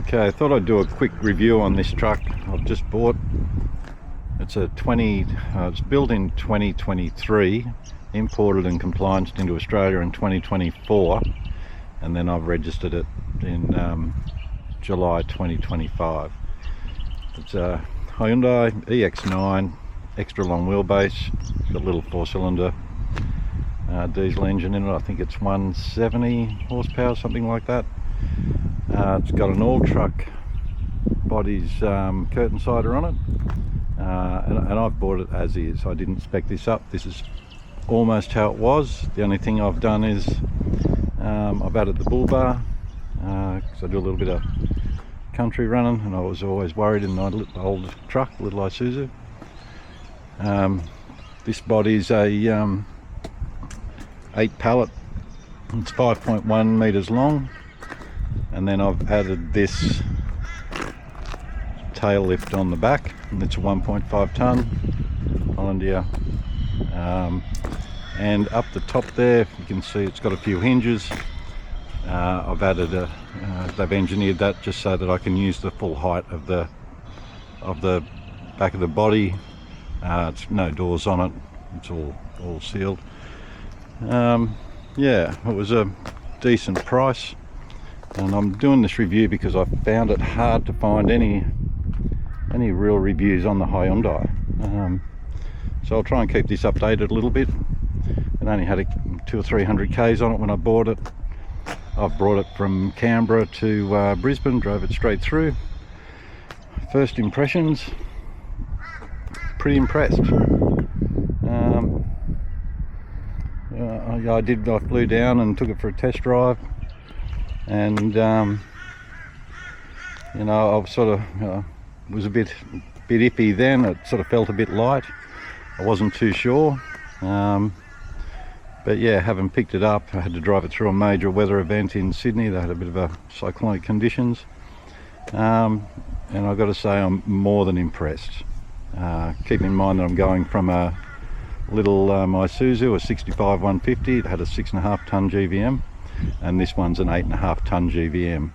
Okay, I thought I'd do a quick review on this truck I've just bought. It's a it's built in 2023, imported and complianced into Australia in 2024, and then I've registered it in July 2025. It's a Hyundai EX-9, extra long wheelbase. It's got a little 4-cylinder diesel engine in it. I think it's 170 horsepower, something like that. It's got an all-truck body's Curtainsider on it, and I've bought it as is. I didn't spec this up. This is almost how it was. The only thing I've done is I've added the bull bar, because I do a little bit of country running, and I was always worried in my old truck, little Isuzu. This body's a 8 pallet. It's 5.1 meters long. And then I've added this tail lift on the back, and it's a 1.5 ton Hollandia. And up the top there, you can see it's got a few hinges. I've added they've engineered that just so that I can use the full height of the back of the body. It's no doors on it. It's all sealed. Yeah, it was a decent price. And I'm doing this review because I found it hard to find any real reviews on the Hyundai. So I'll try and keep this updated a little bit. It only had 200 or 300 Ks on it when I bought it. I've brought it from Canberra to Brisbane, drove it straight through. First impressions, pretty impressed. I flew down and took it for a test drive. And you know, I sort of was a bit iffy then. It sort of felt a bit light. I wasn't too sure, but yeah, having picked it up, I had to drive it through a major weather event in Sydney. They had a bit of a cyclonic conditions, and I've got to say I'm more than impressed. Keep in mind that I'm going from a little Isuzu, a 65 150. It had a 6.5 ton GVM. And this one's an 8.5 ton GVM,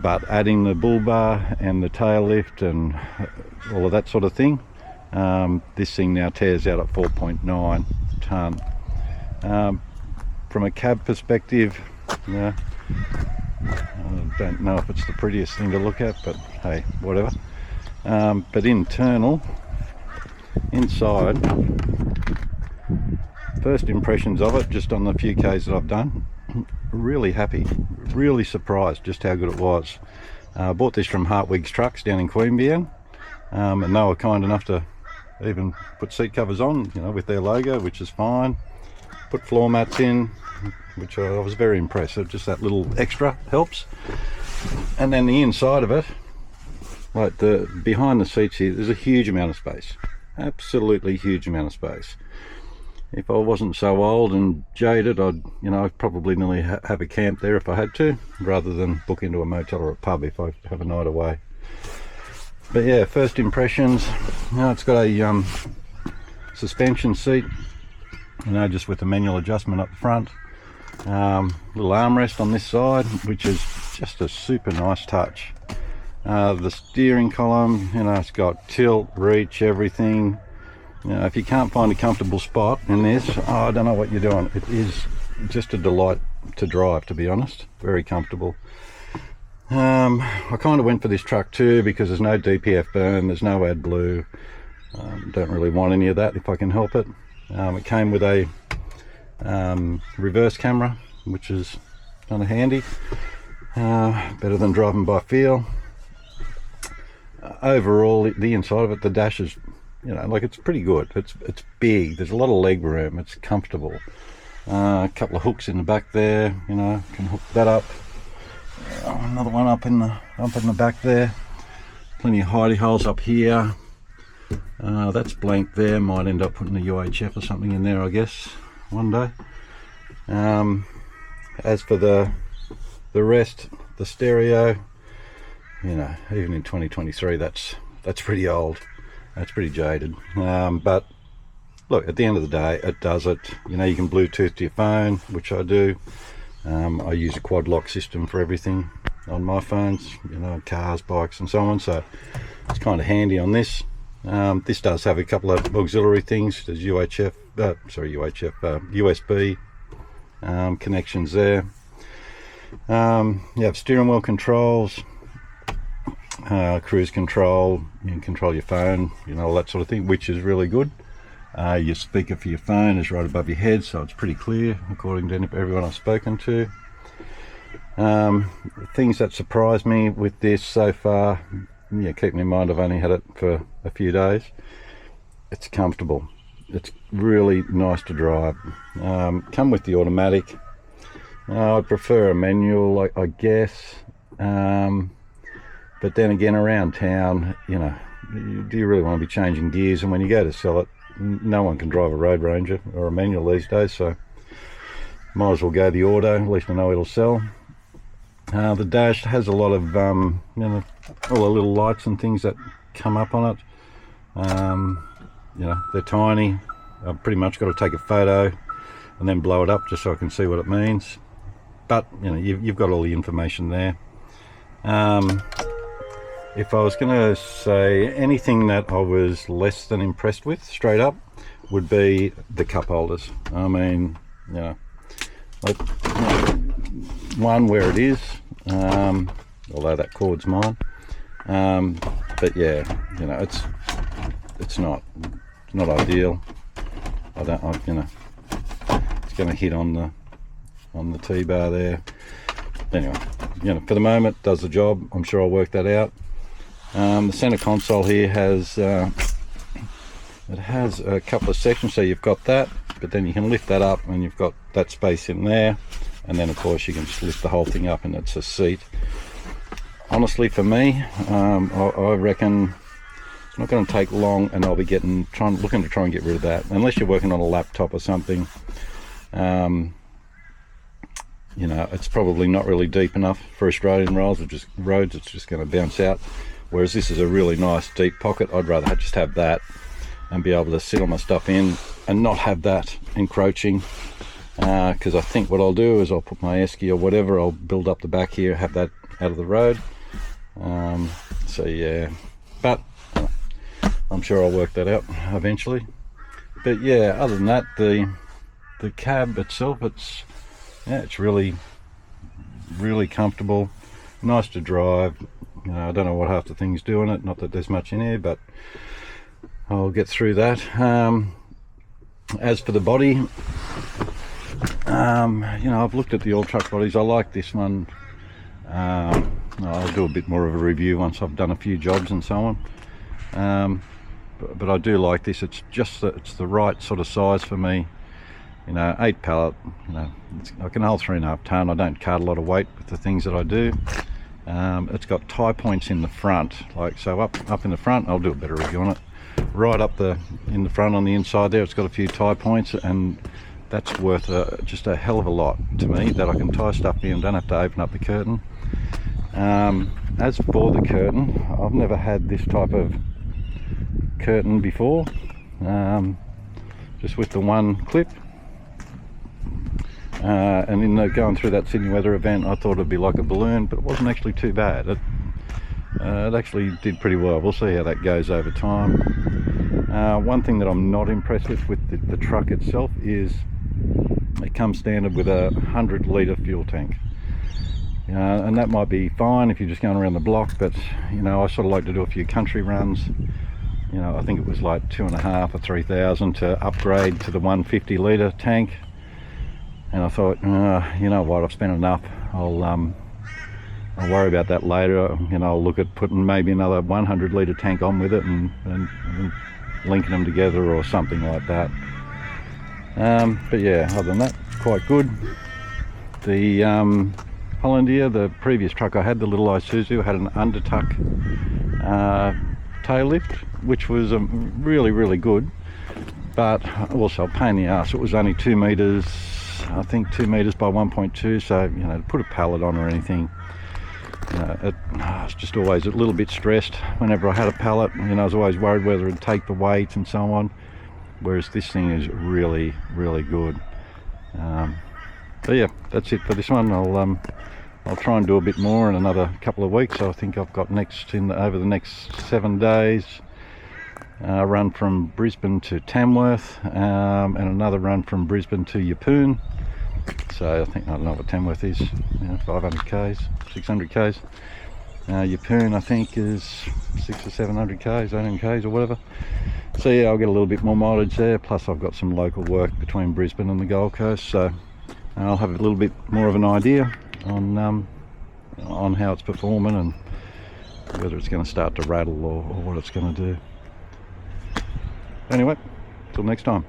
but adding the bull bar and the tail lift and all of that sort of thing, this thing now tears out at 4.9 ton. From a cab perspective, I don't know if it's the prettiest thing to look at, but hey, whatever. But inside, first impressions of it, just on the few Ks that I've done, really happy, really surprised just how good it was. I bought this from Hartwig's Trucks down in Queanbeyan, and they were kind enough to even put seat covers on, you know, with their logo, which is fine. Put floor mats in, which I was very impressed. Just that little extra helps. And then the inside of it, like the behind the seats here, there's a huge amount of space, absolutely huge amount of space. If I wasn't so old and jaded, I'd probably nearly have a camp there if I had to, rather than book into a motel or a pub if I have a night away. But yeah, first impressions, it's got a suspension seat, just with a manual adjustment up the front. Little armrest on this side, which is just a super nice touch. The steering column, it's got tilt, reach, everything. If you can't find a comfortable spot in this, I don't know what you're doing. It is just a delight to drive, to be honest. Very comfortable. I kind of went for this truck too because there's no DPF burn, there's no AdBlue. Don't really want any of that if I can help it. It came with a reverse camera, which is kind of handy. Better than driving by feel. Overall, the inside of it, the dash is, it's pretty good. It's big. There's a lot of leg room. It's comfortable. A couple of hooks in the back there. Can hook that up. Another one up in the back there. Plenty of hidey holes up here. That's blank there. Might end up putting a UHF or something in there, I guess, one day. As for the rest, the stereo, even in 2023, that's pretty old. That's pretty jaded. But look, at the end of the day, it does it. You can Bluetooth to your phone, which I do. I use a quad lock system for everything on my phones, you know, cars, bikes and so on, so it's kind of handy on this. This does have a couple of auxiliary things. There's USB connections there. You have steering wheel controls, cruise control, you can control your phone, you know, all that sort of thing, which is really good. Your speaker for your phone is right above your head, so it's pretty clear according to everyone I've spoken to. Things that surprised me with this so far, yeah, keeping in mind I've only had it for a few days, it's comfortable. It's really nice to drive. Come with the automatic. I prefer a manual, I guess, but then again, around town, you know, do you really want to be changing gears? And when you go to sell it, no one can drive a Road Ranger or a manual these days, so might as well go the auto. At least I know it'll sell. The dash has a lot of you know, all the little lights and things that come up on it. You know, they're tiny. I've pretty much got to take a photo and then blow it up just so I can see what it means, but you know, you've got all the information there. If I was going to say anything that I was less than impressed with, straight up, would be the cup holders. I mean, you know, like, one where it is, although that cord's mine, but yeah, you know, it's not ideal. You know, it's going to hit on the T-bar there. Anyway, you know, for the moment, does the job. I'm sure I'll work that out. The center console here has it has a couple of sections, so you've got that, but then you can lift that up and you've got that space in there, and then of course you can just lift the whole thing up and it's a seat. Honestly, for me, I reckon it's not going to take long, and I'll be looking to try and get rid of that, unless you're working on a laptop or something. You know, it's probably not really deep enough for Australian roads. It's just going to bounce out. Whereas this is a really nice deep pocket. I'd rather just have that and be able to sit all my stuff in and not have that encroaching. Because I think what I'll do is I'll put my esky or whatever, I'll build up the back here, have that out of the road. So yeah, but I'm sure I'll work that out eventually. But yeah, other than that, the cab itself, it's really comfortable, nice to drive. You know, I don't know what half the things do in it, not that there's much in here, but I'll get through that. As for the body, you know, I've looked at the old truck bodies. I like this one. I'll do a bit more of a review once I've done a few jobs and so on. But I do like this. It's the right sort of size for me. You know, 8 pallet. You know, I can hold 3.5 ton. I don't cart a lot of weight with the things that I do. It's got tie points in the front, like so. Up in the front, I'll do a better review on it. Right up in the front on the inside there, it's got a few tie points, and that's worth just a hell of a lot to me, that I can tie stuff in, don't have to open up the curtain. As for the curtain, I've never had this type of curtain before, just with the one clip. And in going through that Sydney weather event, I thought it'd be like a balloon, but it wasn't actually too bad. It actually did pretty well. We'll see how that goes over time. One thing that I'm not impressed with the truck itself is it comes standard with a 100-litre fuel tank. And that might be fine if you're just going around the block, but you know, I sort of like to do a few country runs. You know, I think it was like 2.5 or 3,000 to upgrade to the 150-litre tank. And I thought, you know what, I've spent enough. I'll worry about that later. You know, I'll look at putting maybe another 100-litre tank on with it and linking them together or something like that. But yeah, other than that, quite good. The Hollandia, the previous truck I had, the little Isuzu, had an undertuck tail lift, which was really, really good, but also a pain in the ass. It was only 2 meters, I think 2 meters by 1.2, so you know, to put a pallet on or anything, you know, I was just always a little bit stressed whenever I had a pallet. You know, I was always worried whether it'd take the weight and so on, whereas this thing is really, really good. But yeah, that's it for this one. I'll try and do a bit more in another couple of weeks. I think I've got over the next 7 days, run from Brisbane to Tamworth, and another run from Brisbane to Yeppoon. So I don't know what Tamworth is, 500 k's, 600 k's. Yeppoon I think is 600 or 700 k's, 18 k's or whatever. So yeah, I'll get a little bit more mileage there, plus I've got some local work between Brisbane and the Gold Coast, so I'll have a little bit more of an idea on how it's performing and whether it's going to start to rattle or what it's going to do. Anyway, till next time.